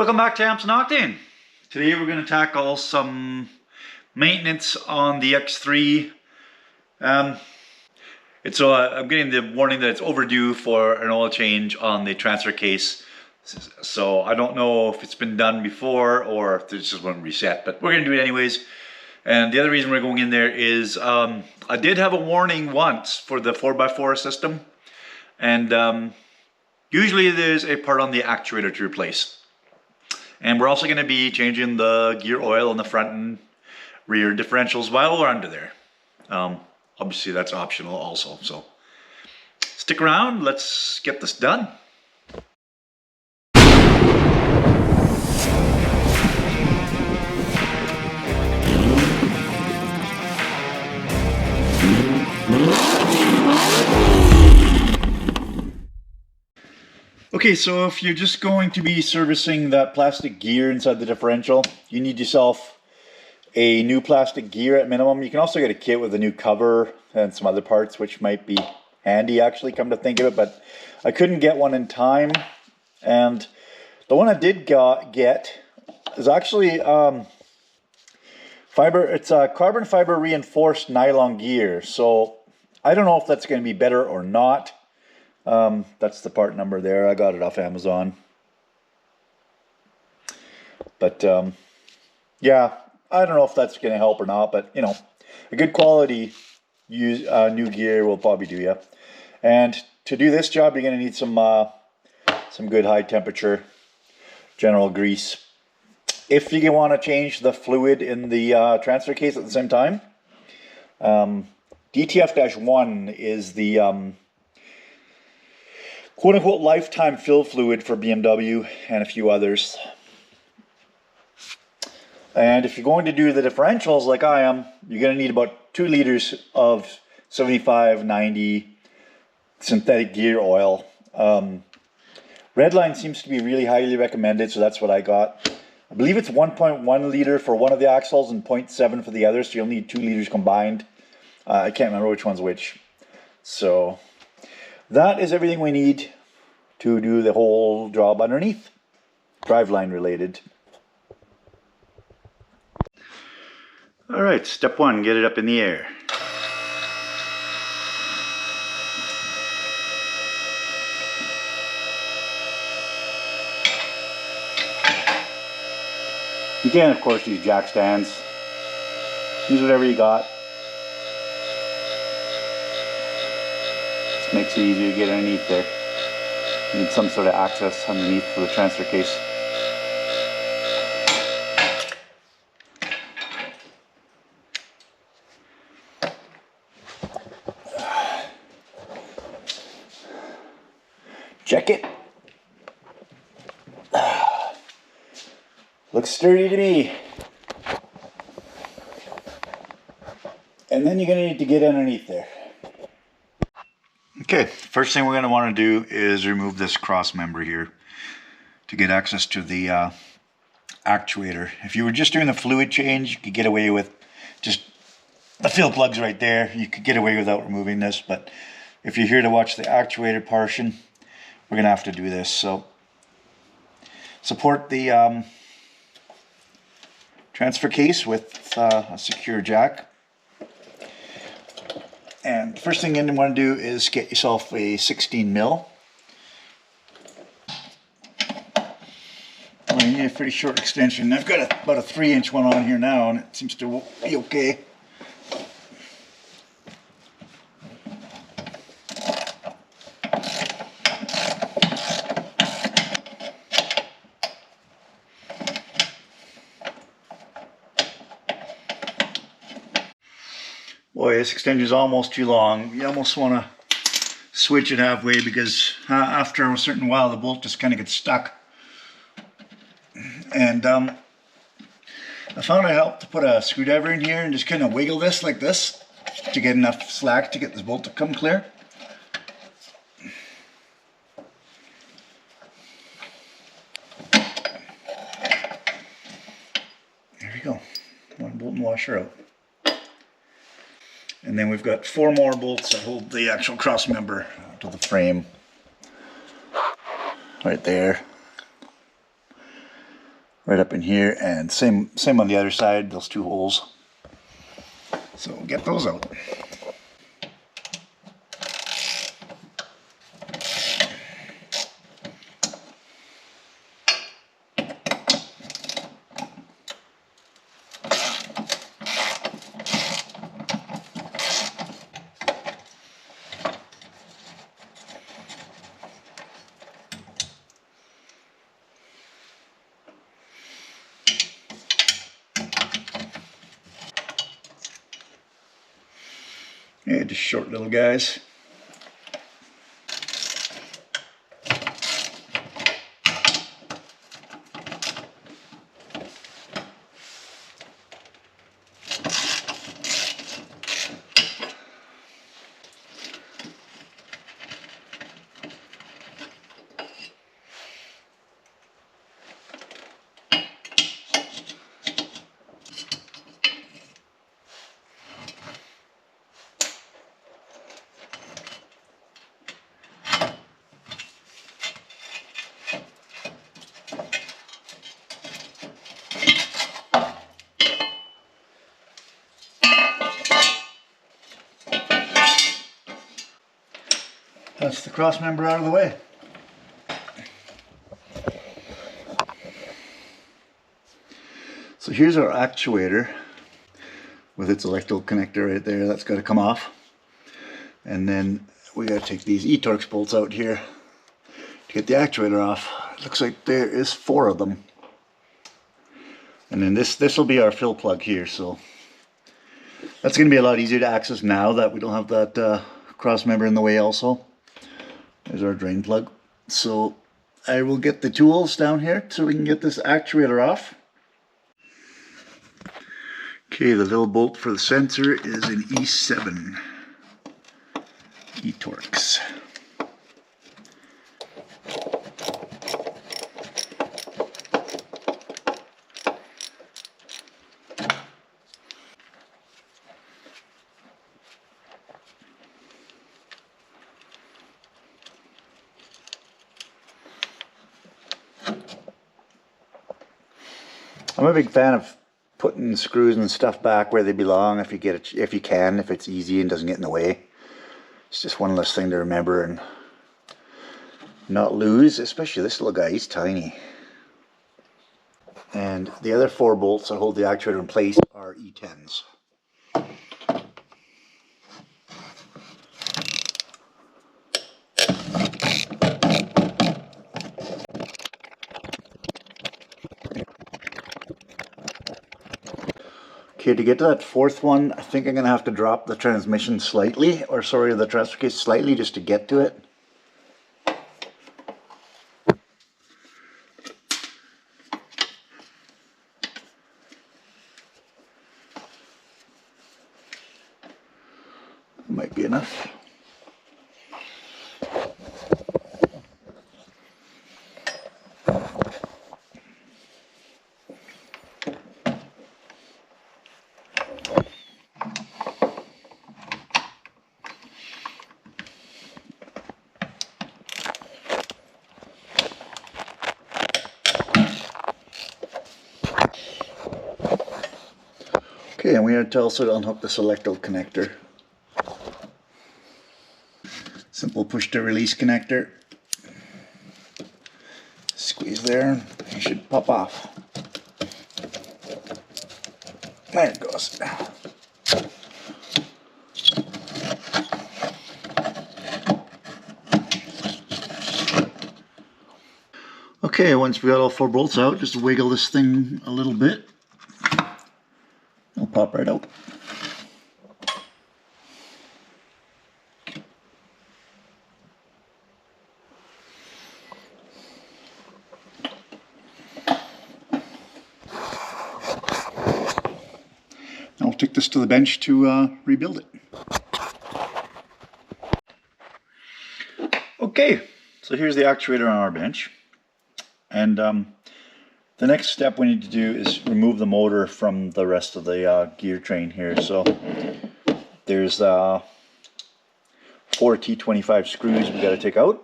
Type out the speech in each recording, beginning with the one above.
Welcome back to Amps and Octane. Today we're going to tackle some maintenance on the X3. I'm getting the warning that it's overdue for an oil change on the transfer case. So I don't know if it's been done before or if this just won't reset, but we're going to do it anyways. And the other reason we're going in there is I did have a warning once for the 4x4 system. And usually there's a part on the actuator to replace. And we're also going to be changing the gear oil on the front and rear differentials while we're under there. Obviously that's optional also, so stick around, let's get this done. Okay, so if you're just going to be servicing that plastic gear inside the differential, you need yourself a new plastic gear at minimum. You can also get a kit with a new cover and some other parts, which might be handy actually, come to think of it, but I couldn't get one in time. And the one I did get is actually it's a carbon fiber reinforced nylon gear. So I don't know if that's going to be better or not. That's the part number there. I got it off Amazon. But yeah, I don't know if that's going to help or not, but you know, a good quality new gear will probably do you. And to do this job, you're going to need some good high temperature general grease. If you want to change the fluid in the transfer case at the same time, DTF-1 is the quote-unquote lifetime fill fluid for BMW and a few others. And if you're going to do the differentials like I am, you're going to need about 2 liters of 75-90 synthetic gear oil. Redline seems to be really highly recommended, so that's what I got. I believe it's 1.1 liter for one of the axles and 0.7 for the other, so you'll need 2 liters combined. I can't remember which one's which. So that is everything we need to do the whole job underneath, driveline related. All right, step 1, get it up in the air. You can, of course, use jack stands. Use whatever you got. This makes it easier to get underneath there. You need some sort of access underneath for the transfer case. Check it. Looks sturdy to me. And then you're going to need to get underneath there. Okay, first thing we're going to want to do is remove this cross member here to get access to the actuator. If you were just doing the fluid change, you could get away with just the fill plugs right there. You could get away without removing this, but if you're here to watch the actuator portion, we're going to have to do this. So support the transfer case with a secure jack. And the first thing you want to do is get yourself a 16 mil. Well, you need a pretty short extension. I've got about a 3-inch one on here now, and it seems to be okay. Boy, this extension is almost too long. You almost want to switch it halfway because after a certain while the bolt just kind of gets stuck. And I found it helped to put a screwdriver in here and just kind of wiggle this like this to get enough slack to get this bolt to come clear. There we go. One bolt and washer out. And then we've got 4 more bolts that hold the actual cross member to the frame. Right there. right up in here, and same on the other side, those two holes. So we'll get those out. Yeah, just short little guys. That's the cross member out of the way. So here's our actuator with its electrical connector right there. That's got to come off. And then we got to take these E-Torx bolts out here to get the actuator off. It looks like there is 4 of them. And then this will be our fill plug here. So that's going to be a lot easier to access now that we don't have that cross member in the way also. There's our drain plug. So I will get the tools down here so we can get this actuator off. Okay, the little bolt for the sensor is an E7 E-Torx. I'm a big fan of putting screws and stuff back where they belong if you get it, if you can, if it's easy and doesn't get in the way. It's just one less thing to remember and not lose, especially this little guy, he's tiny. And the other 4 bolts that hold the actuator in place are E10s. Okay, to get to that 4th one, I think I'm going to have to drop the transmission slightly, or sorry, the transfer case slightly just to get to it. Might be enough. Okay, and we have to also unhook this electrical connector. Simple push to release connector. Squeeze there, it should pop off. There it goes. Okay, once we got all 4 bolts out, just wiggle this thing a little bit. It'll pop right out. I'll take this to the bench to rebuild it. Okay, so here's the actuator on our bench. And the next step we need to do is remove the motor from the rest of the gear train here. So there's 4 T25 screws we got to take out.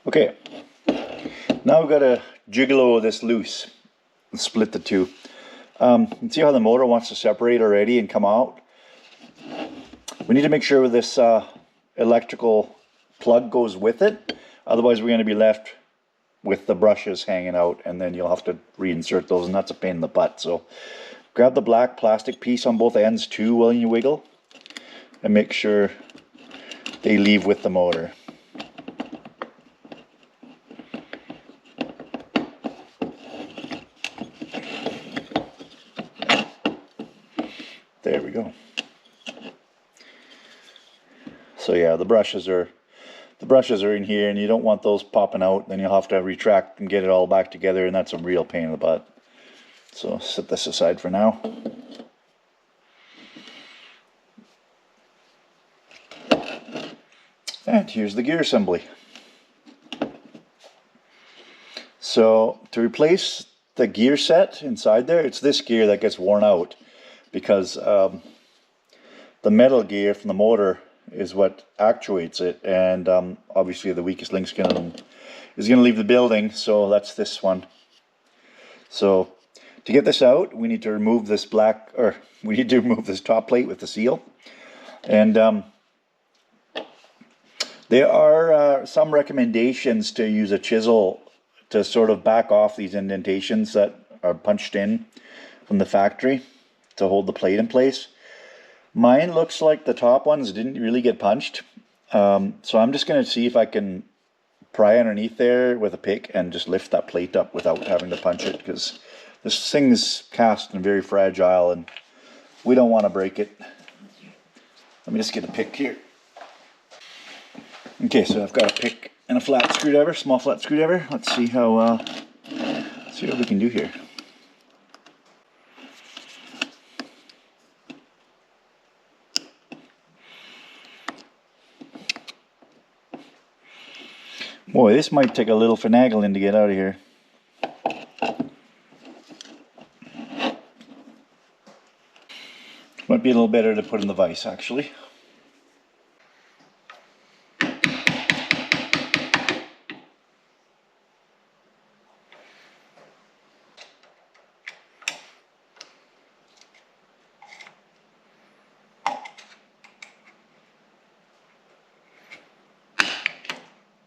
Okay, now we've got to gigolo this loose and split the two. See how the motor wants to separate already and come out? We need to make sure this electrical plug goes with it, otherwise we're going to be left with the brushes hanging out, and then you'll have to reinsert those, and that's a pain in the butt. So grab the black plastic piece on both ends too while you wiggle, and make sure they leave with the motor. There we go. So yeah, the brushes are in here, and you don't want those popping out. Then you'll have to retract and get it all back together, and that's a real pain in the butt. So set this aside for now. And here's the gear assembly. So to replace the gear set inside there, it's this gear that gets worn out, because the metal gear from the motor is what actuates it, and obviously the weakest link is going to leave the building, so that's this one. So to get this out, we need to remove this this top plate with the seal, and there are some recommendations to use a chisel to sort of back off these indentations that are punched in from the factory to hold the plate in place. Mine looks like the top ones didn't really get punched, so I'm just going to see if I can pry underneath there with a pick and just lift that plate up without having to punch it, because this thing is cast and very fragile and we don't want to break it. Let me just get a pick here. Okay, so I've got a pick and a flat screwdriver, small flat screwdriver. Let's see what we can do here. Boy, this might take a little finagling to get out of here. Might be a little better to put in the vise, actually.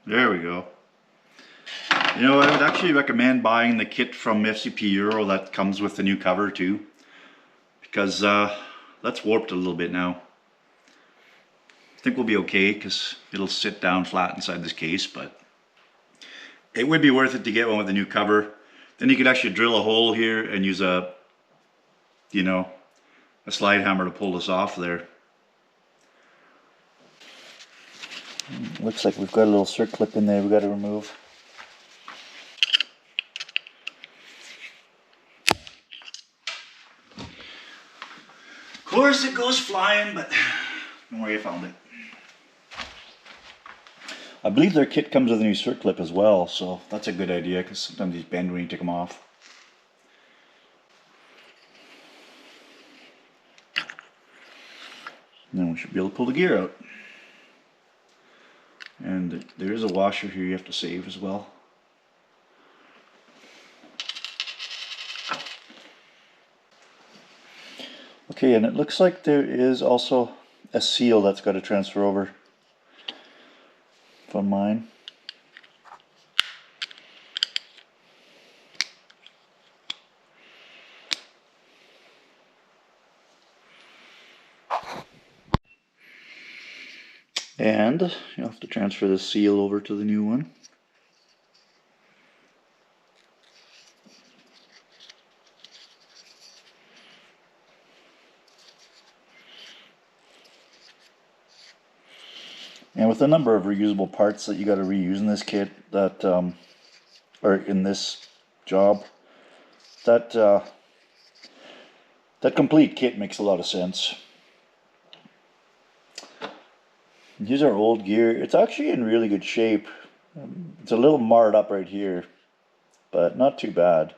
There we go. You know, I would actually recommend buying the kit from FCP Euro that comes with the new cover too, because that's warped a little bit now. I think we'll be okay because it'll sit down flat inside this case, but it would be worth it to get one with a new cover. Then you could actually drill a hole here and use a slide hammer to pull this off there. Looks like we've got a little circ clip in there we've got to remove. Of course it goes flying, but don't worry, I found it. I believe their kit comes with a new circ clip as well, so that's a good idea, because sometimes these bend when you take them off. And then we should be able to pull the gear out. And there is a washer here you have to save as well. Okay, and it looks like there is also a seal that's got to transfer over from mine. And you'll have to transfer the seal over to the new one. And with the number of reusable parts that you got to reuse in this kit, that or in this job, that complete kit makes a lot of sense. And here's our old gear. It's actually in really good shape. It's a little marred up right here, but not too bad.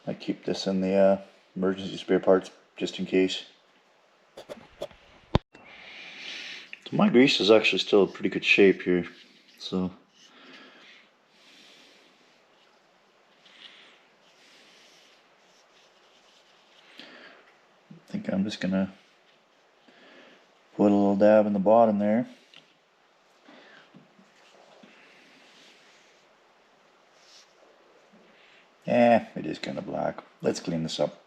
I keep this in the emergency spare parts just in case. So my grease is actually still in pretty good shape here. So I think I'm just gonna put a little dab in the bottom there. It is kind of black. Let's clean this up.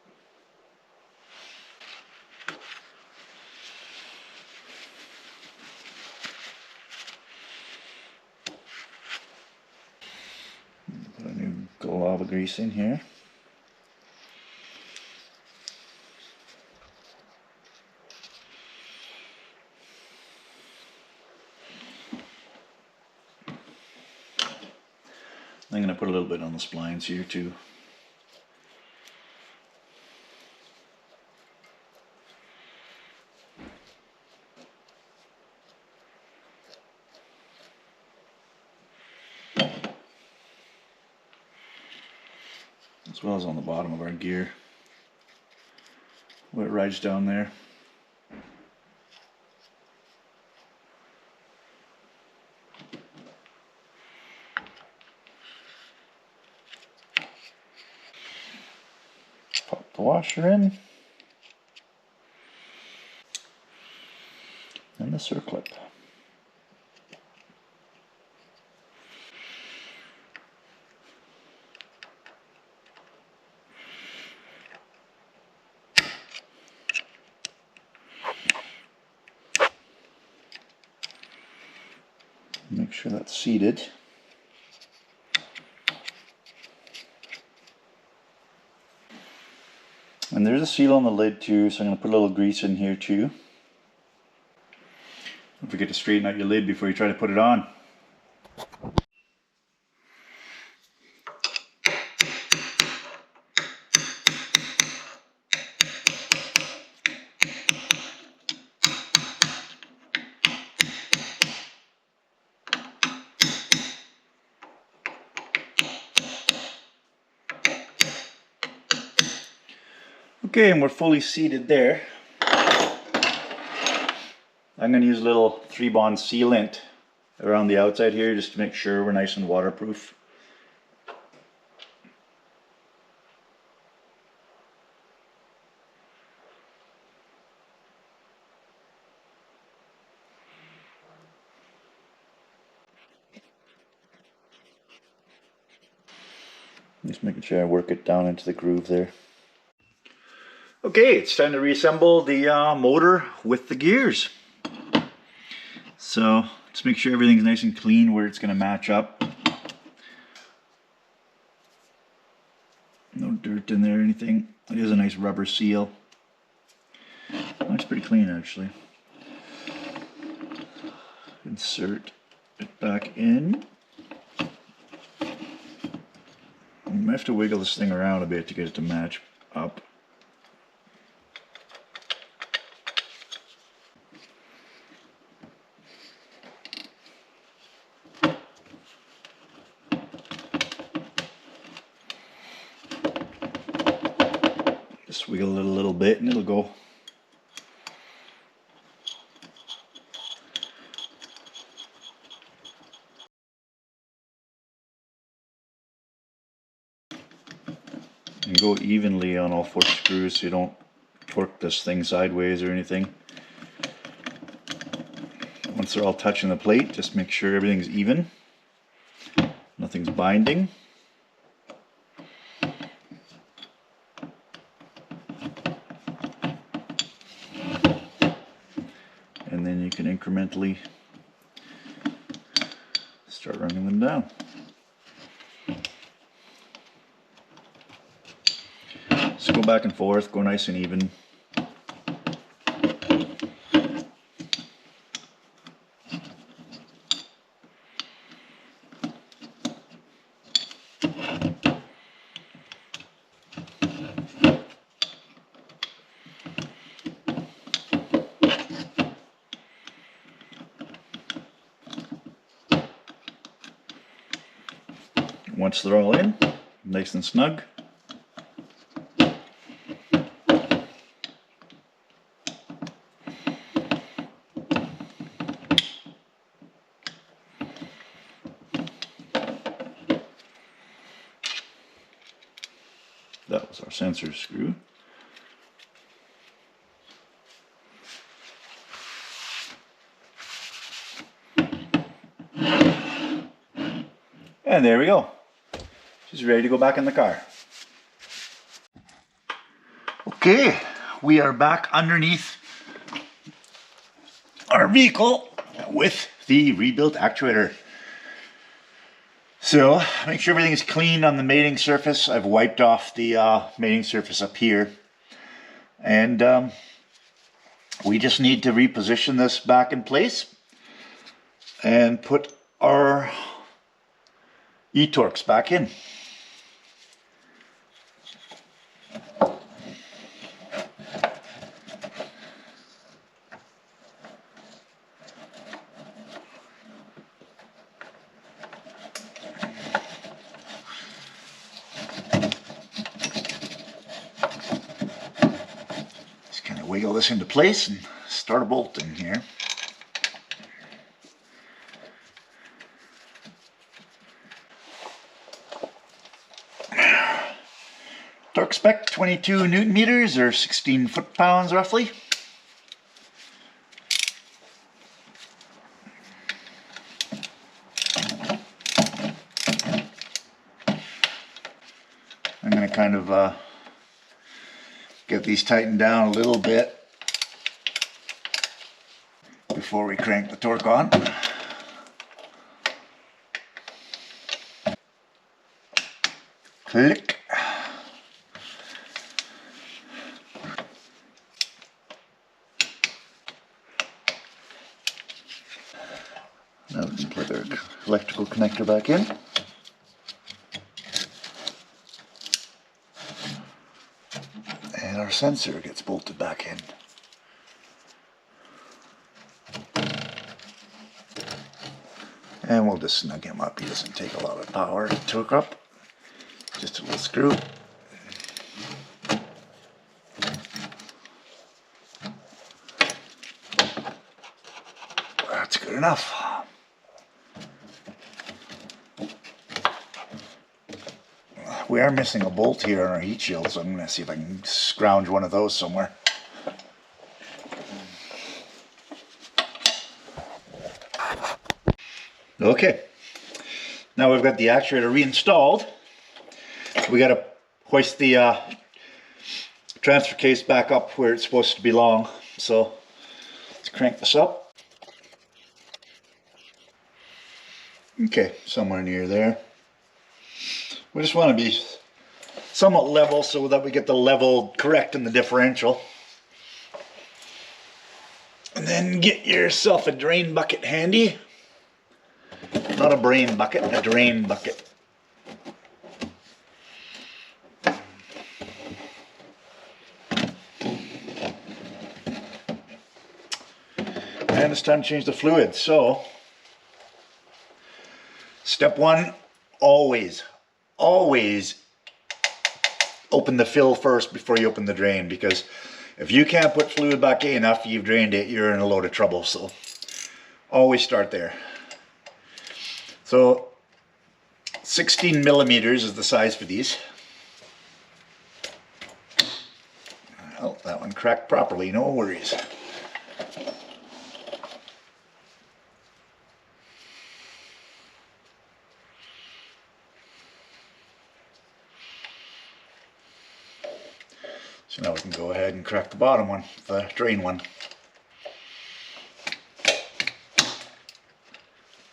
Put a new lava grease in here. I'm going to put a little bit on the splines here too. As well as on the bottom of our gear, where it rides down there. Pop the washer in, and the circlip. Make sure that's seated. And there's a seal on the lid too, so I'm going to put a little grease in here too. Don't forget to straighten out your lid before you try to put it on. Okay, and we're fully seated there. I'm going to use a little 3-bond sealant around the outside here just to make sure we're nice and waterproof. Just making sure I work it down into the groove there. Okay, it's time to reassemble the motor with the gears. So let's make sure everything's nice and clean where it's going to match up. No dirt in there or anything. It is a nice rubber seal. Looks pretty clean actually. Insert it back in. You might have to wiggle this thing around a bit to get it to match up. Just wiggle it a little bit and it'll go. And go evenly on all 4 screws so you don't torque this thing sideways or anything. Once they're all touching the plate, just make sure everything's even. Nothing's binding. And then you can incrementally start running them down. Just go back and forth, go nice and even. Once they're all in, nice and snug, That was our sensor screw. And there we go. She's ready to go back in the car. Okay, we are back underneath our vehicle with the rebuilt actuator. So, make sure everything is clean on the mating surface. I've wiped off the mating surface up here. And we just need to reposition this back in place and put our E-torques back in. Just kind of wiggle this into place and start a bolt in here. Torque spec 22 Newton meters or 16 foot-pounds roughly. I'm going to kind of get these tightened down a little bit before we crank the torque on. Click. Now we can plug our electrical connector back in. And our sensor gets bolted back in. And we'll just snug him up. He doesn't take a lot of power to torque up. Just a little screw. That's good enough. We are missing a bolt here on our heat shield, so I'm going to see if I can scrounge one of those somewhere. Okay, now we've got the actuator reinstalled. We got to hoist the transfer case back up where it's supposed to belong. So let's crank this up. Okay, somewhere near there. We just want to be somewhat level so that we get the level correct in the differential. And then get yourself a drain bucket handy. Not a brain bucket, a drain bucket. And it's time to change the fluid. So, step one, always open the fill first before you open the drain, because if you can't put fluid back in after you've drained it, you're in a load of trouble. So always start there. So 16 millimeters is the size for these. Well, that one cracked properly, no worries. So now we can go ahead and crack the bottom one, the drain one.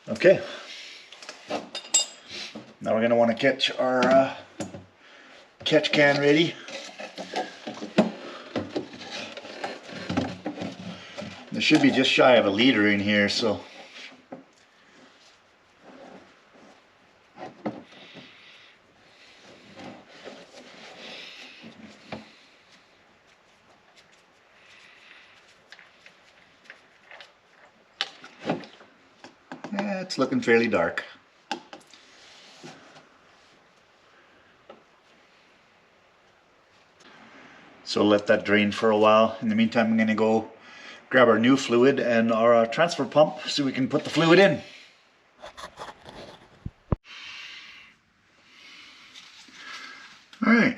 Okay. Now we're going to want to catch our catch can ready. There should be just shy of a liter in here, so it's looking fairly dark. So let that drain for a while. In the meantime, I'm going to go grab our new fluid and our transfer pump so we can put the fluid in. Alright,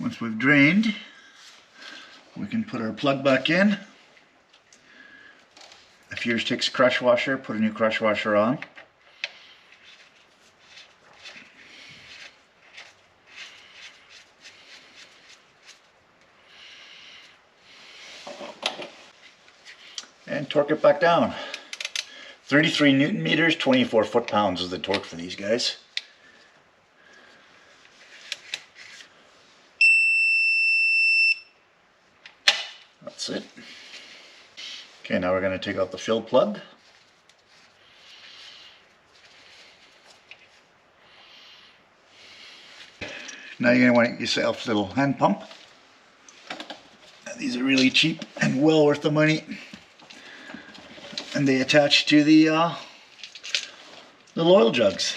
Once we've drained, we can put our plug back in. If yours takes a crush washer, put a new crush washer on. And torque it back down. 33 Newton meters, 24 foot-pounds is the torque for these guys. That's it. Okay, now we're going to take out the fill plug. Now you're going to want to get yourself a little hand pump. These are really cheap and well worth the money. And they attach to the little oil jugs.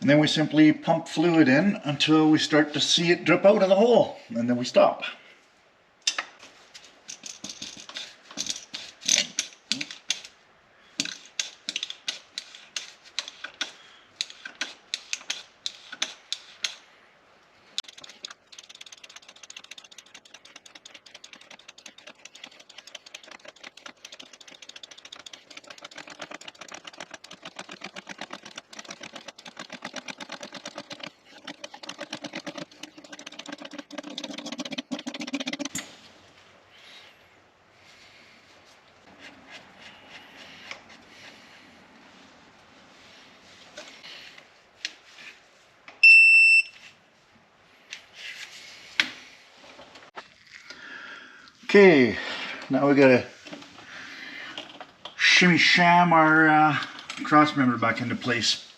And then we simply pump fluid in until we start to see it drip out of the hole, and then we stop. Okay, now we gotta shimmy sham our cross member back into place.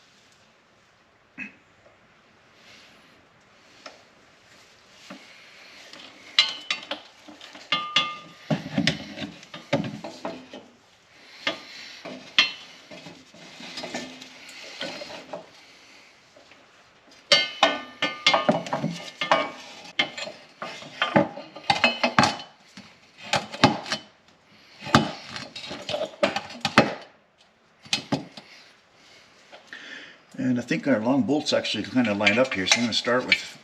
And I think our long bolt's actually kind of lined up here, so I'm going to start with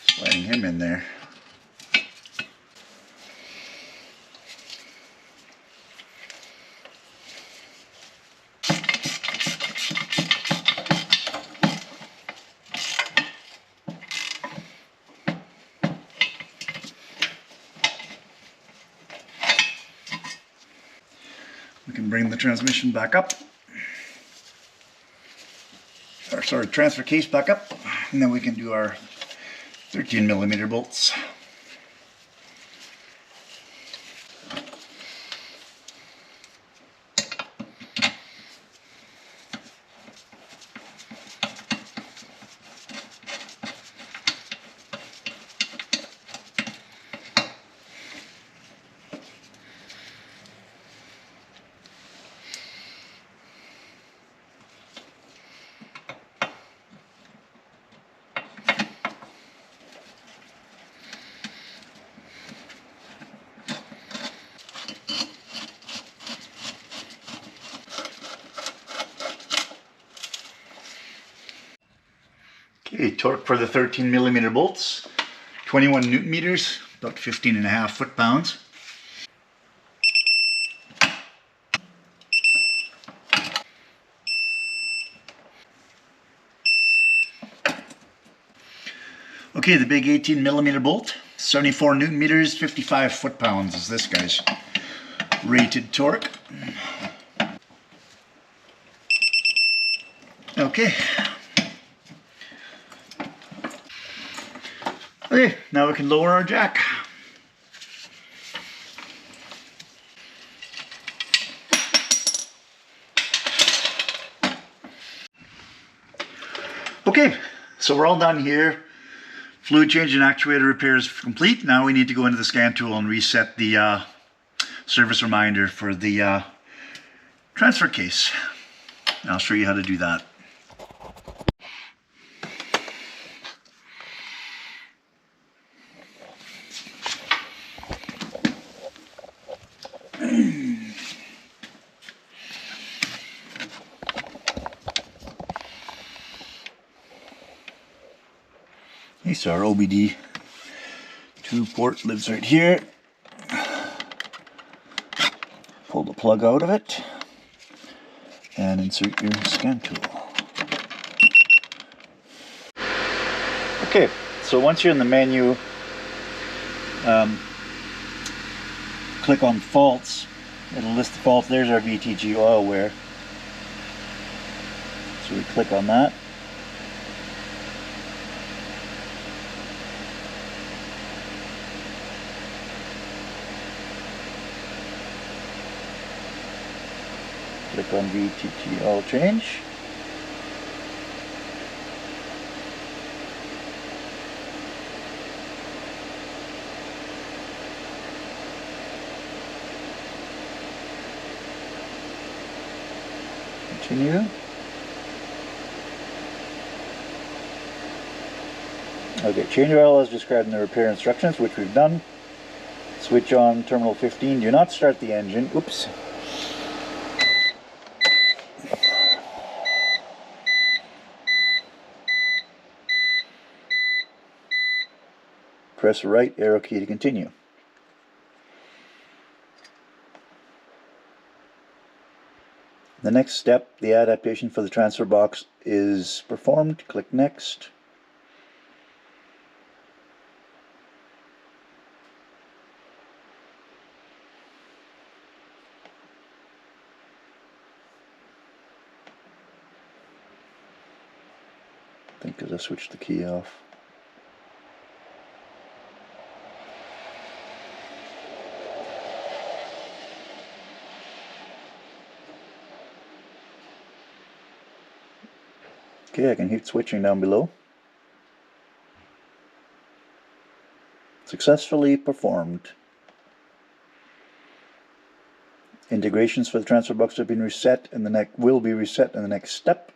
sliding him in there. We can bring the transmission back up. Or sorry, transfer case back up, and then we can do our 13mm bolts. Okay, torque for the 13mm bolts, 21 Newton meters, about 15.5 foot-pounds. Okay, the big 18mm bolt, 74 Newton meters, 55 foot-pounds is this guy's rated torque. Okay. Okay, now we can lower our jack. Okay, so we're all done here. Fluid change and actuator repairs complete. Now we need to go into the scan tool and reset the service reminder for the transfer case. I'll show you how to do that. Okay, so our OBD 2 port lives right here. Pull the plug out of it and insert your scan tool. Okay, so once you're in the menu, click on faults. It'll list the faults. There's our VTG oil wear. So we click on that. Click on VTT oil change. Continue. Okay, change oil as described in the repair instructions, which we've done. Switch on terminal 15. Do not start the engine. Oops. Press right arrow key to continue. The next step, the adaptation for the transfer box, is performed. Click next. I think because I switched the key off. Okay, I can hit switching down below. Successfully performed. Integrations for the transfer box have been reset and will be reset in the next step.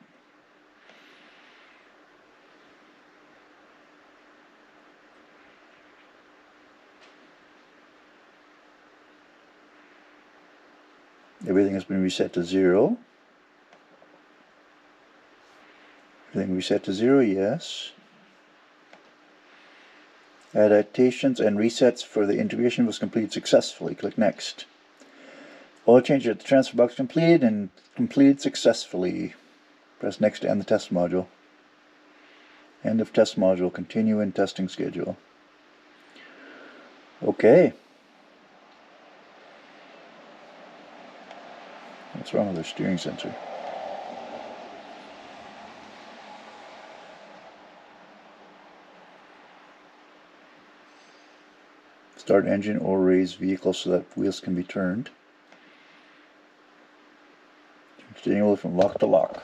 Everything has been reset to 0. Everything reset to 0, yes. Adaptations and resets for the integration was completed successfully. Click next. Oil change at the transfer box completed and completed successfully. Press next to end the test module. End of test module. Continue in testing schedule. Okay. What's wrong with the steering sensor? Start engine or raise vehicle so that wheels can be turned. Steering wheel from lock to lock.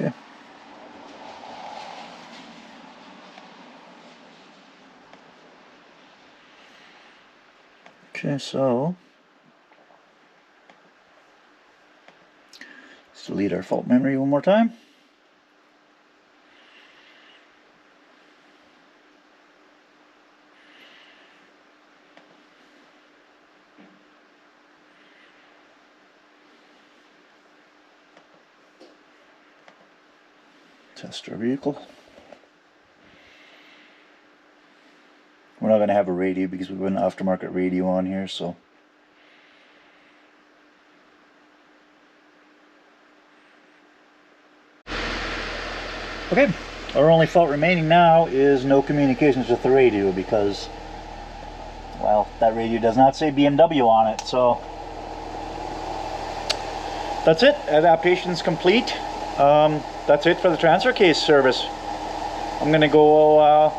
Okay. Okay, so let's delete our fault memory one more time. Test our vehicle. We're not going to have a radio because we have an aftermarket radio on here, so. Okay, our only fault remaining now is no communications with the radio because, well, that radio does not say BMW on it, so. That's it. Adaptation's complete. That's it for the transfer case service. I'm going to go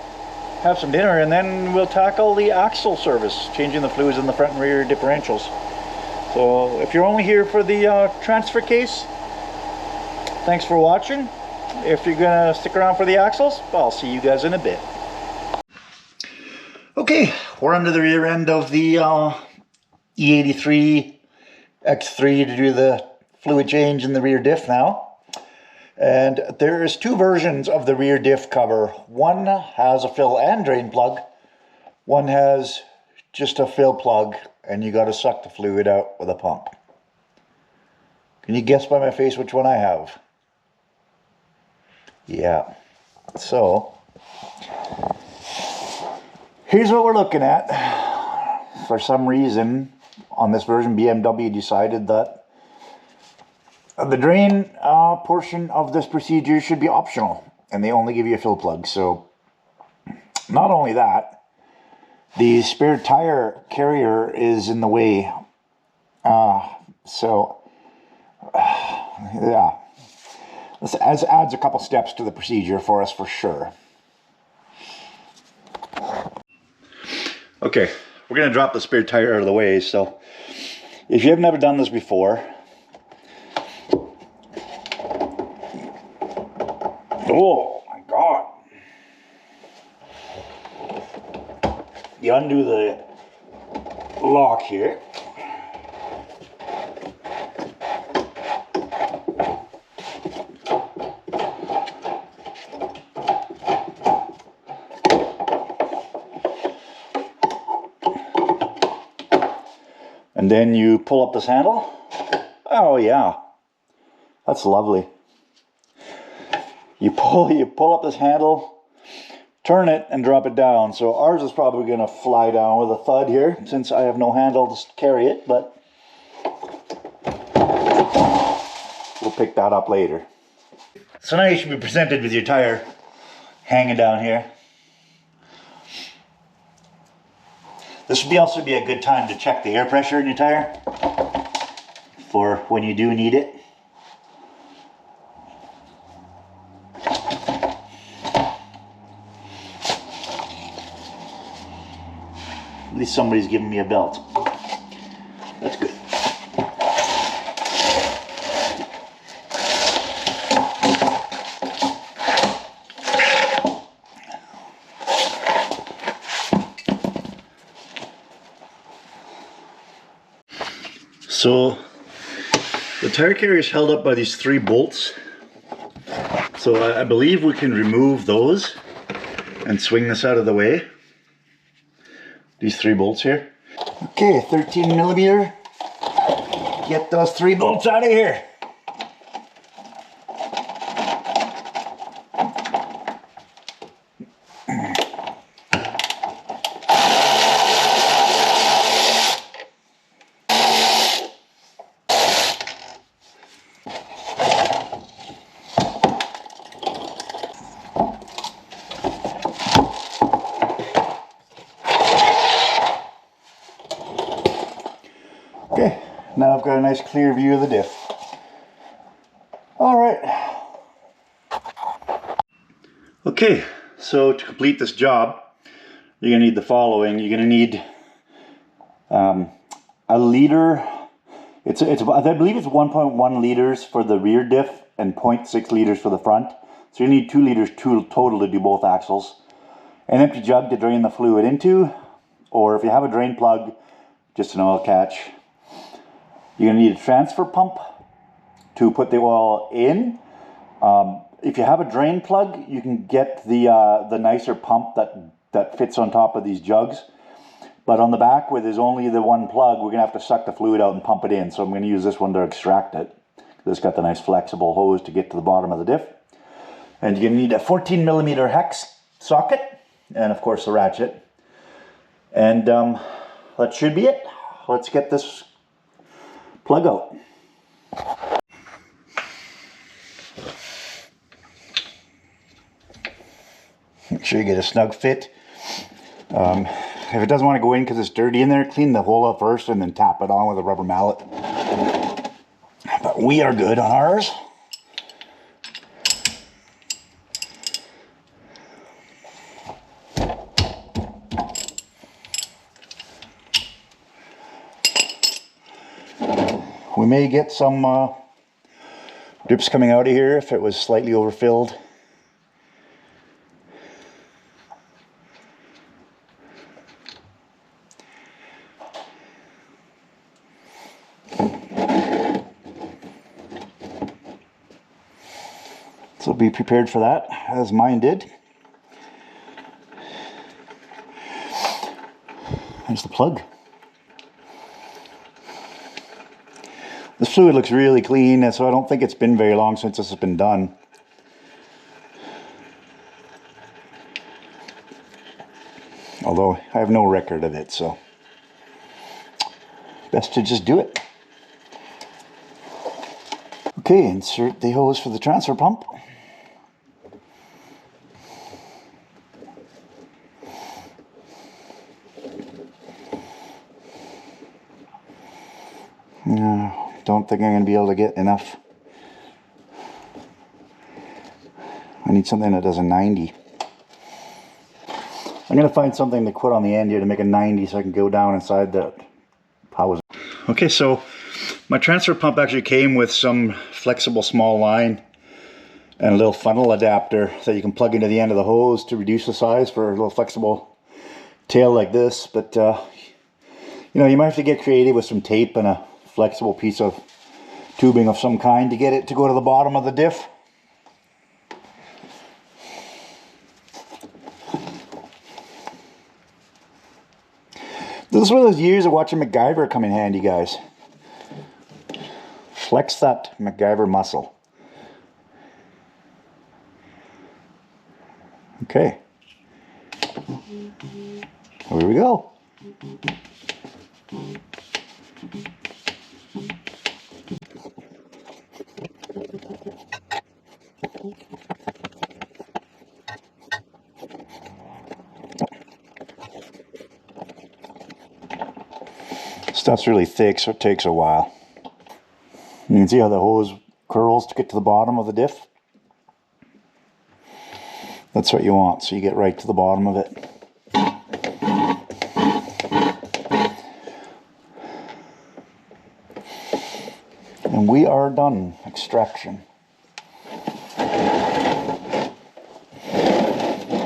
have some dinner, and then we'll tackle the axle service, changing the fluids in the front and rear differentials. So if you're only here for the transfer case, thanks for watching. If you're gonna stick around for the axles, I'll see you guys in a bit. Okay, we're under the rear end of the E83 X3 to do the fluid change in the rear diff now. And there's two versions of the rear diff cover. One has a fill and drain plug. One has just a fill plug, and you got to suck the fluid out with a pump. Can you guess by my face which one I have? Yeah. So, here's what we're looking at. For some reason, on this version, BMW decided that the drain portion of this procedure should be optional, and they only give you a fill plug. So, not only that, the spare tire carrier is in the way. Yeah, this adds a couple steps to the procedure for us for sure. Okay, we're gonna drop the spare tire out of the way. So, if you have never done this before, oh my God. You undo the lock here. And then you pull up this handle. Oh yeah, that's lovely. You pull up this handle, turn it, and drop it down. So ours is probably going to fly down with a thud here, since I have no handle to carry it, but we'll pick that up later. So now you should be presented with your tire hanging down here. This would also be a good time to check the air pressure in your tire for when you do need it. At least somebody's giving me a belt. That's good. So the tire carrier is held up by these 3 bolts. So I believe we can remove those and swing this out of the way. These 3 bolts here. Okay, 13 millimeter. Get those 3 bolts out of here. Okay, now I've got a nice clear view of the diff. All right. Okay, so to complete this job, you're gonna need the following. You're gonna need a liter. I believe it's 1.1 liters for the rear diff and 0.6 liters for the front. So you need 2 liters total to do both axles. An empty jug to drain the fluid into, or if you have a drain plug, just an oil catch. You're going to need a transfer pump to put the oil in. If you have a drain plug, you can get the nicer pump that fits on top of these jugs. But on the back, where there's only the one plug, we're going to have to suck the fluid out and pump it in. So I'm going to use this one to extract it. It's got the nice flexible hose to get to the bottom of the diff. And you're going to need a 14 millimeter hex socket, and of course the ratchet. And that should be it. Let's get this plug out. Make sure you get a snug fit. If it doesn't want to go in because it's dirty in there, clean the hole up first and then tap it on with a rubber mallet. But we are good on ours. We may get some drips coming out of here if it was slightly overfilled. So be prepared for that, as mine did. There's the plug. This fluid looks really clean, so I don't think it's been very long since this has been done. Although I have no record of it, so best to just do it. Okay, insert the hose for the transfer pump. Don't think I'm going to be able to get enough. I need something that does a 90. I'm going to find something to put on the end here to make a 90 so I can go down inside the housing. Okay, so my transfer pump actually came with some flexible small line and a little funnel adapter that you can plug into the end of the hose to reduce the size for a little flexible tail like this. But you know, you might have to get creative with some tape and a flexible piece of tubing of some kind to get it to go to the bottom of the diff. This is one of those years of watching MacGyver come in handy, guys. Flex that MacGyver muscle. Okay. Here we go. Stuff's really thick, so it takes a while. You can see how the hose curls to get to the bottom of the diff. That's what you want, so you get right to the bottom of it. And we are done extraction.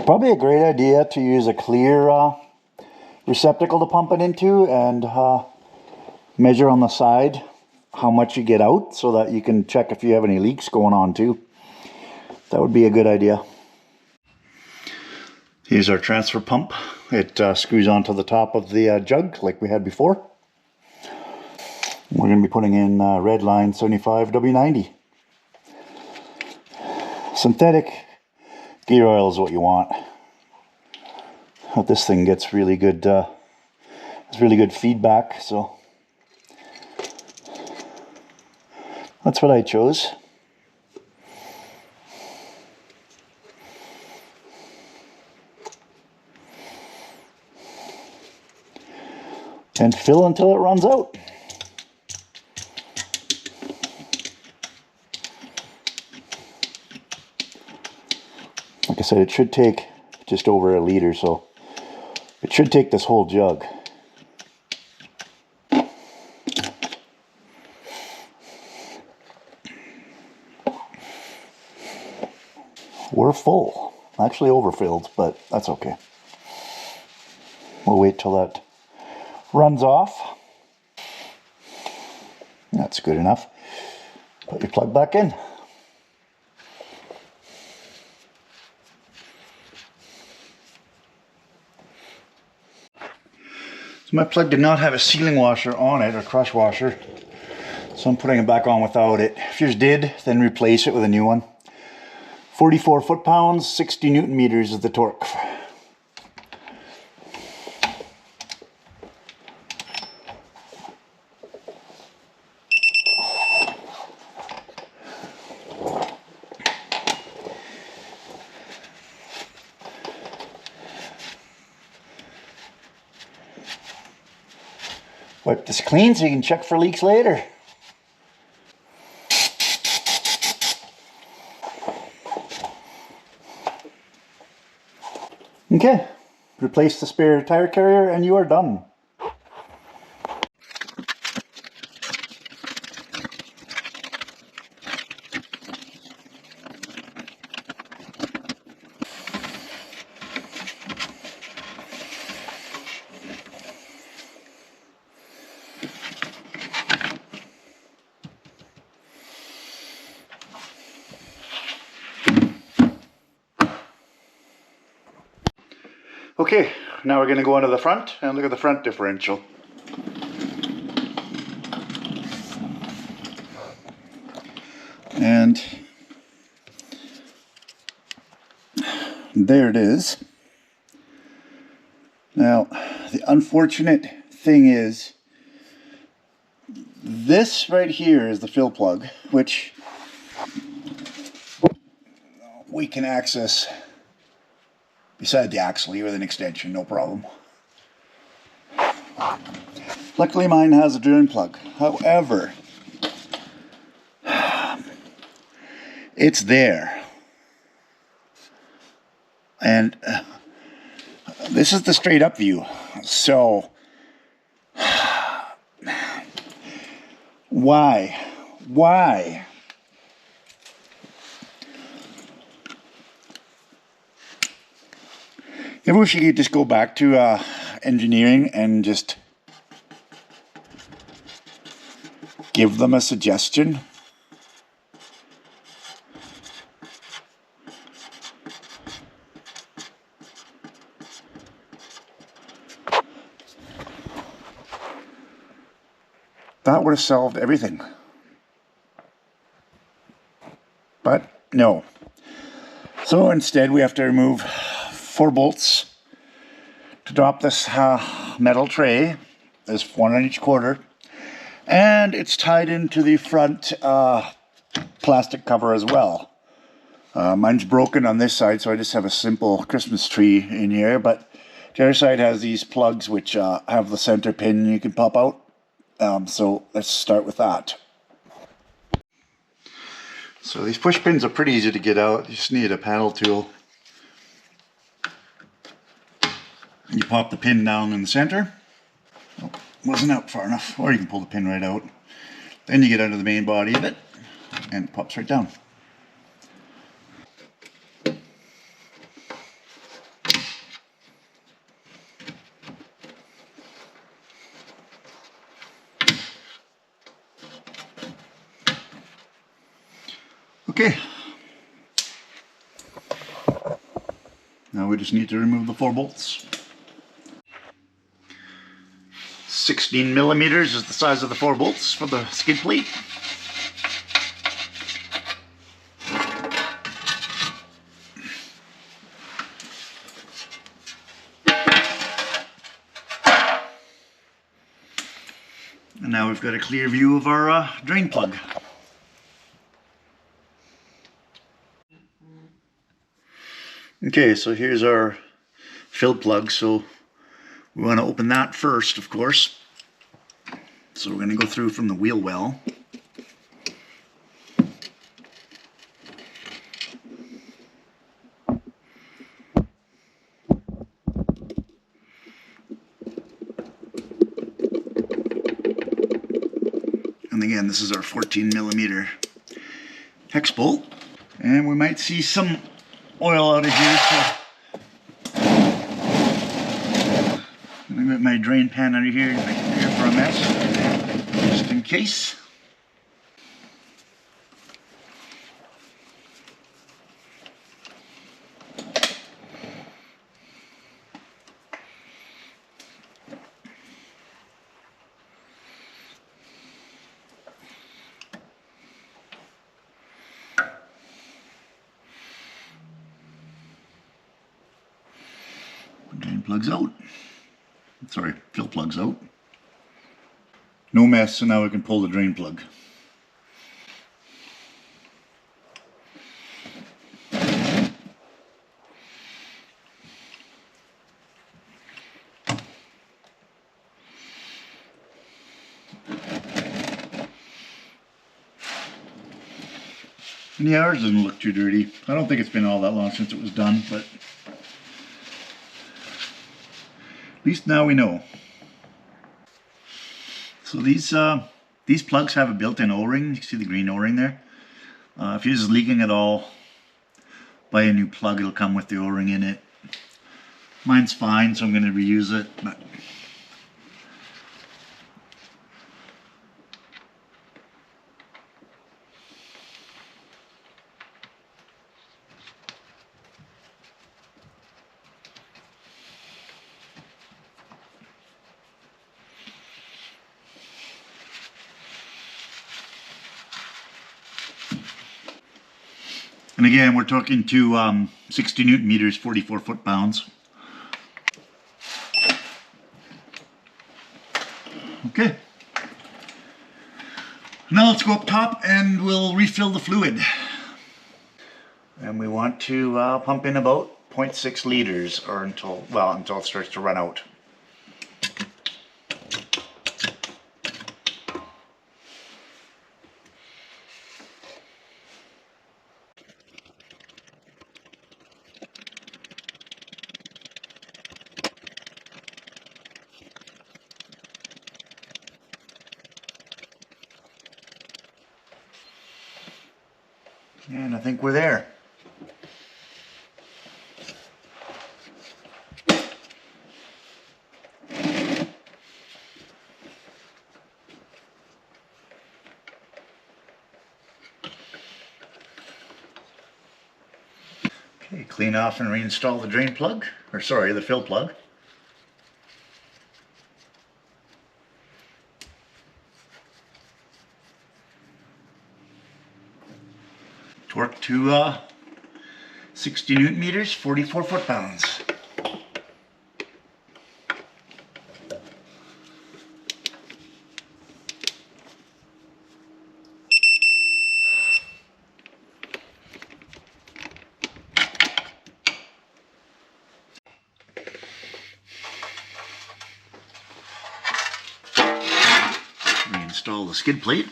Probably a great idea to use a clear receptacle to pump it into and measure on the side how much you get out so that you can check if you have any leaks going on too. That would be a good idea. Here's our transfer pump. It screws onto the top of the jug like we had before. We're going to be putting in Redline 75 W90. Synthetic gear oil is what you want. But this thing gets really good, it's really good feedback, so that's what I chose. And fill until it runs out. Like I said, it should take just over a liter, so it should take this whole jug. We're full. Actually overfilled, but that's okay. We'll wait till that runs off. That's good enough. Put your plug back in. So my plug did not have a sealing washer on it, or crush washer, so I'm putting it back on without it. If yours did, then replace it with a new one. 44 foot-pounds, 60 newton meters is the torque. Wipe this clean so you can check for leaks later. Okay, replace the spare tire carrier and you are done. Okay, now we're going to go onto the front and look at the front differential. And there it is. Now, the unfortunate thing is, this right here is the fill plug, which we can access beside the axle here with an extension, no problem. Luckily mine has a drain plug. However, it's there. And this is the straight up view. So, why? Why? I wish you could just go back to engineering and just give them a suggestion. That would have solved everything. But no. So instead we have to remove 4 bolts to drop this metal tray. There's 1 on each quarter. And it's tied into the front plastic cover as well. Mine's broken on this side, so I just have a simple Christmas tree in here. But the other side has these plugs which have the center pin you can pop out. So let's start with that. So these push pins are pretty easy to get out. You just need a paddle tool. You pop the pin down in the center. Oh, wasn't out far enough. Or you can pull the pin right out. Then you get out of the main body of it and it pops right down. Okay. Now we just need to remove the 4 bolts. 16 millimeters is the size of the 4 bolts for the skid plate. And now we've got a clear view of our drain plug. Okay, so here's our fill plug. So we want to open that first, of course. So we're going to go through from the wheel well. And again, this is our 14 millimeter hex bolt. And we might see some oil out of here, so I'm going to get my drain pan under here and make it clear for a mess, just in case. Drain plugs out. Sorry, fill plugs out. No mess, so now we can pull the drain plug. And yeah, ours doesn't look too dirty. I don't think it's been all that long since it was done, but at least now we know. So these plugs have a built-in O-ring. You can see the green O-ring there. If yours is leaking at all, buy a new plug. It'll come with the O-ring in it. Mine's fine, so I'm going to reuse it. But And again, we're talking to 60 Newton meters, 44 foot-pounds. Okay. Now let's go up top and we'll refill the fluid. And we want to pump in about 0.6 liters or until it starts to run out. And I think we're there. Okay, clean off and reinstall the drain plug, or sorry, the fill plug. Torque to 60 Newton meters, 44 foot-pounds. Reinstall the skid plate.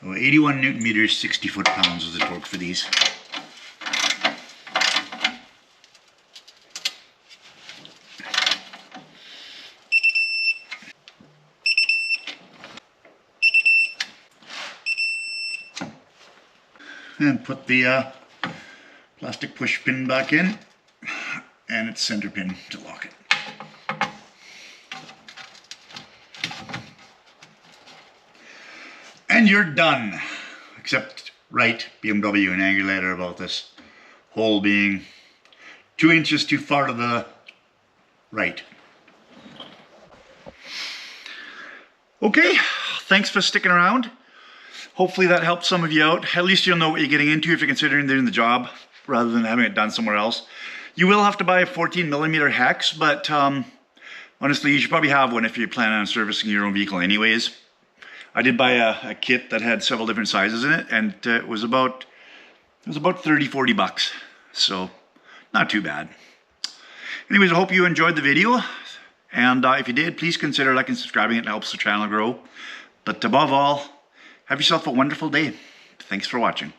Oh, 81 Newton meters, 60 foot-pounds is the torque for these. And put the plastic push pin back in and its center pin to lock it. And you're done. Except right, BMW and angry later about this hole being 2 inches too far to the right. Okay, thanks for sticking around. Hopefully that helped some of you out. At least you'll know what you're getting into if you're considering doing the job rather than having it done somewhere else. You will have to buy a 14mm hex, but honestly, you should probably have one if you plan on servicing your own vehicle anyways. I did buy a kit that had several different sizes in it, and it was about 30-40 bucks. So not too bad. Anyways, I hope you enjoyed the video. And if you did, please consider liking and subscribing. It helps the channel grow. But above all, have yourself a wonderful day. Thanks for watching.